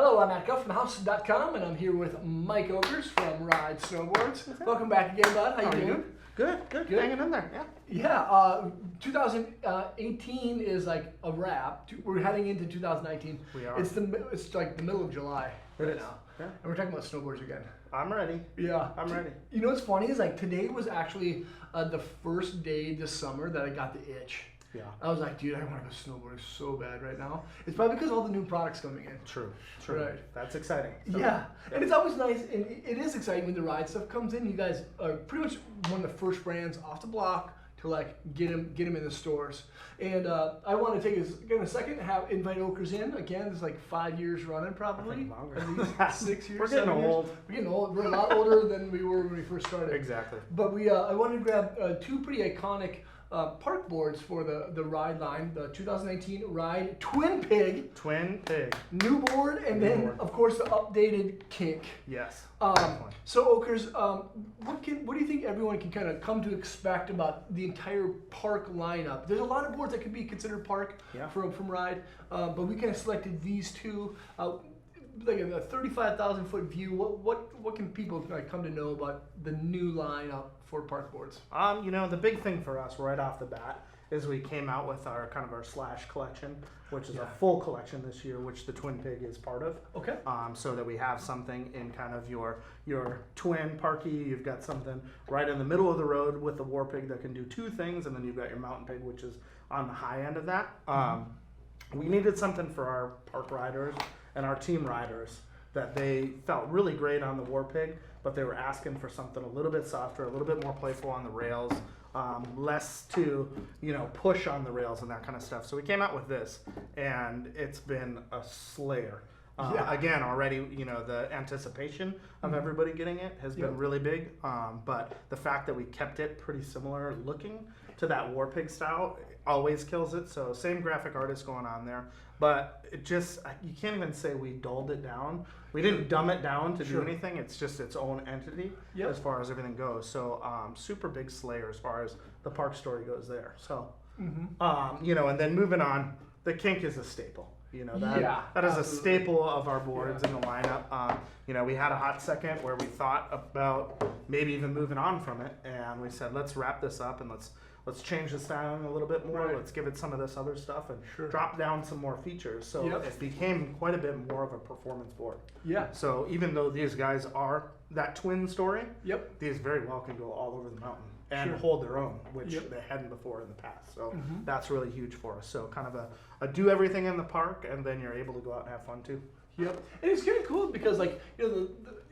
Hello, I'm Matt Guff from thehouse.com, and I'm here with Mike Okers from Ride Snowboards. Welcome back again, bud. How you doing? Good. Hanging in there. Yeah. 2018 is like a wrap. We're heading into 2019. We are. It's like the middle of July right now. Yeah. And we're talking about snowboards again. I'm ready. Yeah. I'm ready. You know what's funny is like today was actually the first day this summer that I got the itch. Yeah. I was like, dude, I want to go snowboarding so bad right now. It's probably because all the new products coming in. True. Right. That's exciting. Yeah. And it's always nice, and it is exciting when the ride stuff comes in. You guys are pretty much one of the first brands off the block to like get them in the stores. And I want to take a second, invite Okers in again. It's like 5 years running, probably. Longer. At least 6 years. We're getting old. We're getting old. We're a lot older than we were when we first started. Exactly. But I wanted to grab two pretty iconic park boards for the Ride line, the 2019 Ride Twin Pig. New board, and then of course the updated Kink. Yes. So Okers, what do you think everyone can kind of come to expect about the entire park lineup? There's a lot of boards that could be considered park from Ride, but we kind of selected these two. Like a 35,000 foot view. What can people come to know about the new lineup for park boards? The big thing for us right off the bat is we came out with our Slash collection, which is a full collection this year, which the Twin Pig is part of. Okay. So that we have something in kind of your twin parky. You've got something right in the middle of the road with the War Pig that can do two things, and then you've got your Mountain Pig, which is on the high end of that. We needed something for our park riders and our team riders that they felt really great on the War Pig, but they were asking for something a little bit softer, a little bit more playful on the rails, less to push on the rails and that kind of stuff. So we came out with this, and it's been a slayer. Again, already, the anticipation of everybody getting it has been really big, but the fact that we kept it pretty similar looking to that War Pig style always kills it. So same graphic artist going on there, but it just, you can't even say we dulled it down. We didn't dumb it down to do anything. It's just its own entity as far as everything goes. So super big slayer as far as the park story goes there. So, and then moving on, the Kink is a staple. That is a staple of our boards in the lineup. We had a hot second where we thought about maybe even moving on from it, and we said, let's wrap this up and let's change the styling a little bit more. Let's give it some of this other stuff and drop down some more features. So it became quite a bit more of a performance board. Yeah. So even though these guys are that twin story, these very well can go all over the mountain and hold their own, which they hadn't before in the past. So that's really huge for us. So kind of a do everything in the park, and then you're able to go out and have fun too. Yep, and it's kind of cool because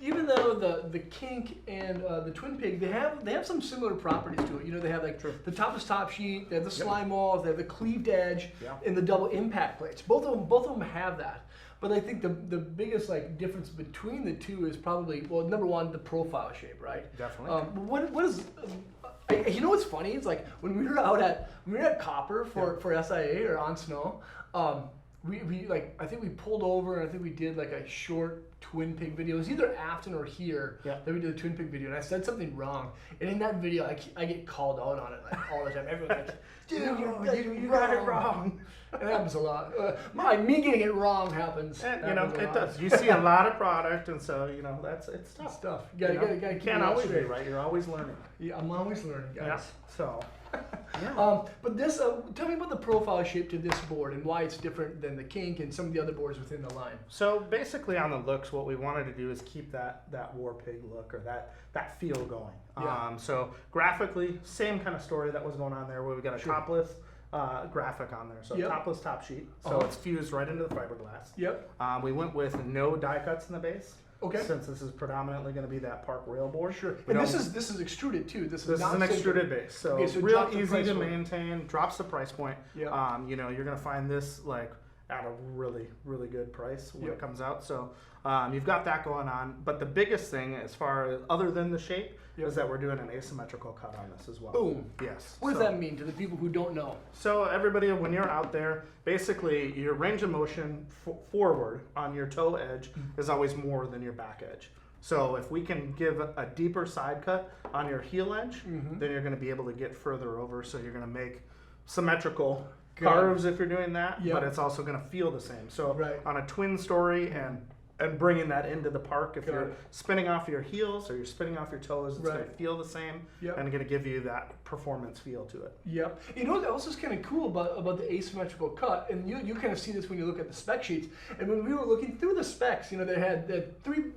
even though the Kink and the Twin Pig, they have some similar properties to it. They have like the topless top sheet, they have the slime walls, they have the cleaved edge, and the double impact plates. Both of them have that. But I think the biggest difference between the two is probably, well, number one, the profile shape, right? Definitely. What is what's funny? It's like when we were at Copper for SIA or on snow. I think we pulled over, and I think we did like a short Twin Pig video. It was either Afton or here that we did the Twin Pig video, and I said something wrong. And in that video, I get called out on it all the time. Everyone's like, dude, you got it wrong. It happens a lot. Me getting it wrong happens. It does. You see a lot of product, and so it's tough. It's tough. You can't always be right. You're always learning. Yeah, I'm always learning, guys. Yeah. So. But this, tell me about the profile shape to this board and why it's different than the Kink and some of the other boards within the line. So basically on the looks, what we wanted to do is keep that War Pig look or that feel going. So graphically, same kind of story that was going on there where we got a topless graphic on there. So topless top sheet. So it's fused right into the fiberglass. Yep. We went with no die cuts in the base. Okay. Since this is predominantly going to be that park rail board. Sure. And this is extruded too. This is an extruded base. So, real easy to maintain, drops the price point. Yeah. You're going to find this at a really, really good price when it comes out. So you've got that going on. But the biggest thing as far as other than the shape is that we're doing an asymmetrical cut on this as well. Boom. Yes. What does that mean to the people who don't know? So everybody, when you're out there, basically your range of motion forward on your toe edge is always more than your back edge. So if we can give a deeper side cut on your heel edge, then you're going to be able to get further over. So you're going to make symmetrical curves if you're doing that, but it's also going to feel the same. So on a twin story and and bringing that into the park. If Got you're it. spinning off your heels or you're spinning off your toes, it's going to Right. feel the same Yep. and going to give you that performance feel to it. Yep. You know what else is kind of cool about the asymmetrical cut, and you kind of see this when you look at the spec sheets. And when we were looking through the specs, they had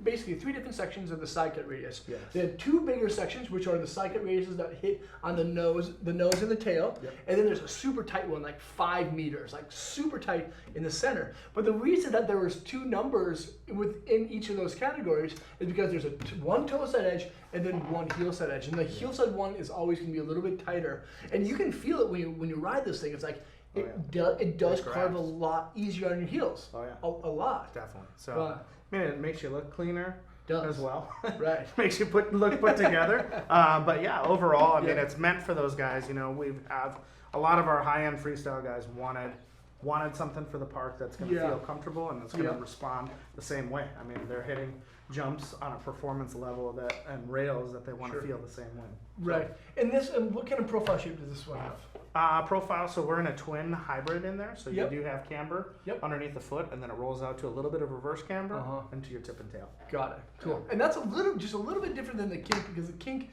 basically three different sections of the side cut radius. Yes. They had two bigger sections, which are the side cut radiuses that hit on the nose and the tail. Yep. And then there's a super tight one, like 5 meters, like super tight in the center. But the reason that there was two numbers within each of those categories is because there's one toe side edge and then one heel side edge. And the heel side one is always going to be a little bit tighter. And you can feel it when you ride this thing. It's like, it does It carve grabs. a lot easier on your heels. Oh, yeah. A lot. Definitely. So, I mean, it makes you look cleaner Does. as well. Right. Makes you look put together. But yeah, overall, I mean, Yeah. it's meant for those guys. We have a lot of our high-end freestyle guys wanted something for the park that's going to Yeah. feel comfortable and it's going to Yeah. respond the same way. I mean, they're hitting jumps on a performance level and rails that they want to Sure. feel the same way. Right. And what kind of profile shape does this one have? Profile, so we're in a twin hybrid in there. So Yep. you do have camber Yep. underneath the foot, and then it rolls out to a little bit of reverse camber Uh-huh. into your tip and tail. Got it. Cool. And that's just a little bit different than the Kink, because the Kink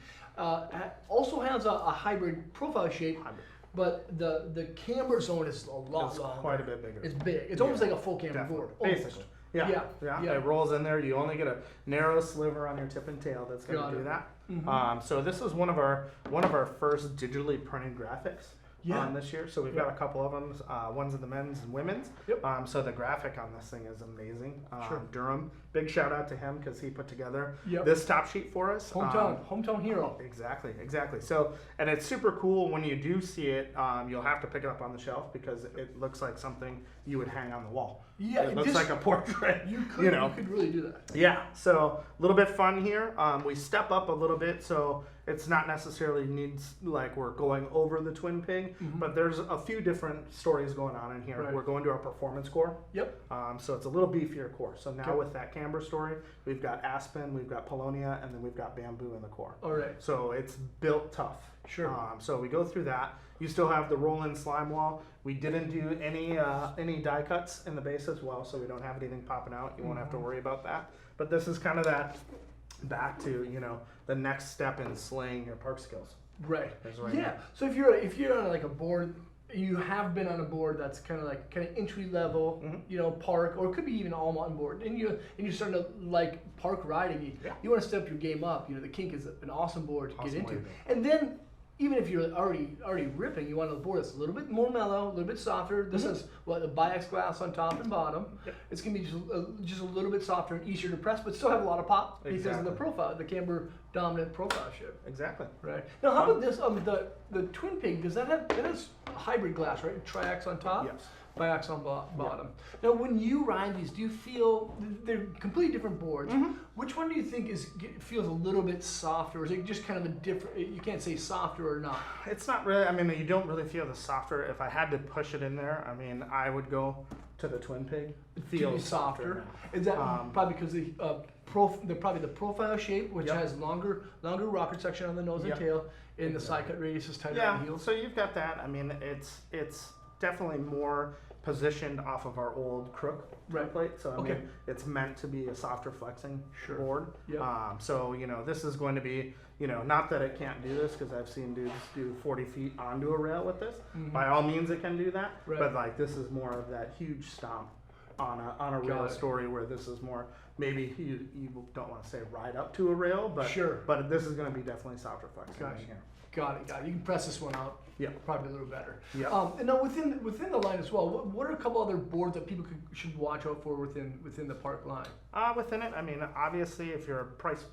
also has a hybrid profile shape, Hybrid. but the camber zone is a lot It's longer. quite a bit bigger. It's big. It's almost like a full camber Definitely. board. Almost. Basically. Yeah. Yeah. Yeah. It rolls in there. You only get a narrow sliver on your tip and tail that's going Got to do it. that. Mhm. So this is one of our first digitally printed graphics this year. So we've got a couple of them. One's in the men's and women's. Yep. So the graphic on this thing is amazing. Sure. Durham. Big shout out to him because he put together Yep. this top sheet for us. Hometown hero. Exactly. So, and it's super cool when you do see it. You'll have to pick it up on the shelf because it looks like something you would hang on the wall. Yeah, it looks like a portrait. You could really do that. Yeah, so a little bit fun here. We step up a little bit, so it's not necessarily needs like we're going over the twin pig, but there's a few different stories going on in here. Right. We're going to our performance core. Yep. So it's a little beefier core. So now Okay. with that camber story, we've got aspen, we've got paulownia, and then we've got bamboo in the core. All right. So it's built tough. Sure. So we go through that. You still have the roll-in slime wall. We didn't do any die cuts in the base as well, so we don't have anything popping out. You won't have to worry about that. But this is kind of that back to the next step in slaying your park skills. Right. Is right Yeah. now. So if you're on like a board, you have been on a board that's kind of entry level, park, or it could be even all mountain board, and you're starting to like park riding. You want to step your game up. The Kink is an awesome board to Awesome get into, way to go. and then. Even if you're already ripping, you want a board that's a little bit more mellow, a little bit softer. This is the biax glass on top and bottom. Yep. It's gonna be just a little bit softer and easier to press, but still have a lot of pop because of the Exactly. profile, the camber dominant profile shape. Exactly. Right. Now, how about this? The twin pig, does that has hybrid glass, right? Triax on top, Yes. biax on bottom. Now, when you ride these, do you feel they're completely different boards? Which one do you think feels a little bit softer, or is it just kind of a different? You can't say softer or not. It's not really. I mean, you don't really feel the softer. If I had to push it in there, I mean, I would go to the twin pig. It To be feels softer. now. Is that probably because the profile shape, which Yep. has longer rocket section on the nose Yep. and tail, and the side cut radius is tighter on Yeah. the heels? So you've got that. I mean, it's definitely more positioned off of our old crook Right. template. So I Okay. mean, it's meant to be a softer flexing Sure. board. Yep. So this is going to be not that it can't do this because I've seen dudes do 40 feet onto a rail with this. By all means, it can do that. Right. But like this is more of that huge stomp on a rail it. story where this is more maybe you don't want to say ride up to a rail, but Sure. But this is going to be definitely softer flexing Gotcha. in here. Got it. You can press this one out. Yeah. Probably a little better. Yeah. And now within the line as well, what are a couple other boards that people should watch out for within the park line? Within it, I mean, obviously, if you're price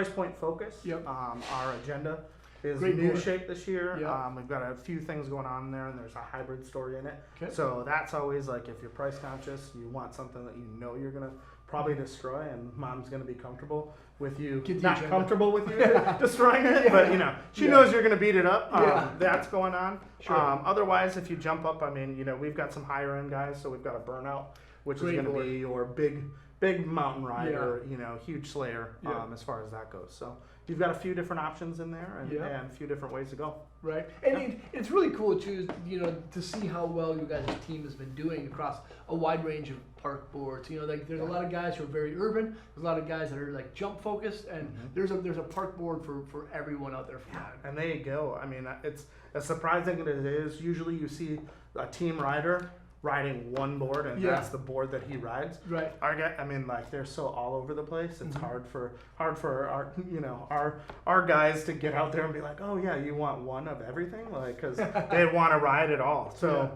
point focused, Yep. our agenda is Great new board. shape this year. Yep. We've got a few things going on there, and there's a hybrid story in it. Okay. So that's always like if you're price conscious, you want something that you're gonna probably destroy, and mom's gonna be comfortable with you, Get the not agenda. comfortable with you destroying it, but she Yeah. knows you're gonna beat it up. Yeah. That's going on. Sure. Otherwise, if you jump up, I mean, we've got some higher end guys, so we've got a burnout, which Great is going to board. be your big mountain rider, huge slayer Yeah. as far as that goes. So you've got a few different options in there and Yeah. a few different ways to go. Right, and it's really cool too, you know, to see how well you guys' team has been doing across a wide range of park boards. You know, like there's a lot of guys who are very urban. There's a lot of guys that are like jump focused, and there's a park board for everyone out there for that. And there you go. I mean, it's as surprising as it is. Usually, you see a team rider riding one board, and that's the board that he rides. Right. Our guy, I mean, like they're so all over the place. It's hard for our our guys to get out there and be like, oh yeah, you want one of everything, like, because they want to ride it all. So,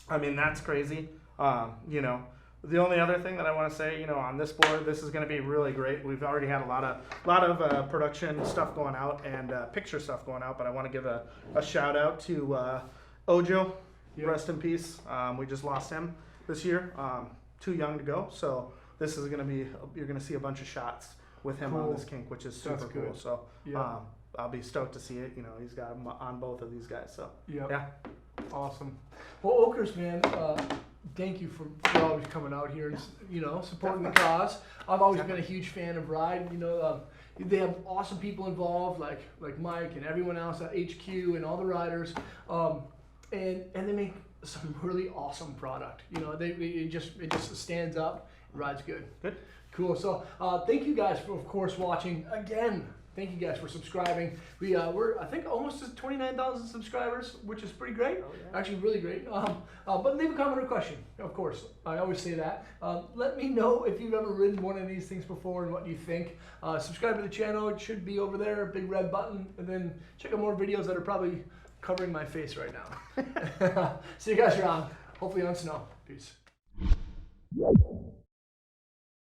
I mean, that's crazy. You know, the only other thing that I want to say, you know, on this board, this is going to be really great. We've already had a lot of production stuff going out and picture stuff going out, but I want to give a shout out to Ojo. Yep. Rest in peace. We just lost him this year. Too young to go. So this is gonna be, you're gonna see a bunch of shots with him on this kink, which is super cool. So I'll be stoked to see it. You know, he's got him on both of these guys. So yeah, awesome. Well, Okers, man, thank you for always coming out here and, you know, supporting the cause. I've always been a huge fan of Ride. You know, they have awesome people involved, like Mike and everyone else at HQ and all the riders. And they make some really awesome product. You know, it just stands up, rides good. Good. Cool. So thank you guys for, of course, watching again. Thank you guys for subscribing. We're I think almost at 29,000 subscribers, which is pretty great. Oh, yeah. Actually, really great. But leave a comment or question. Of course, I always say that. Let me know if you've ever ridden one of these things before and what you think. Subscribe to the channel. It should be over there, big red button, and then check out more videos that are probably covering my face right now. See you guys around, hopefully on snow. Peace.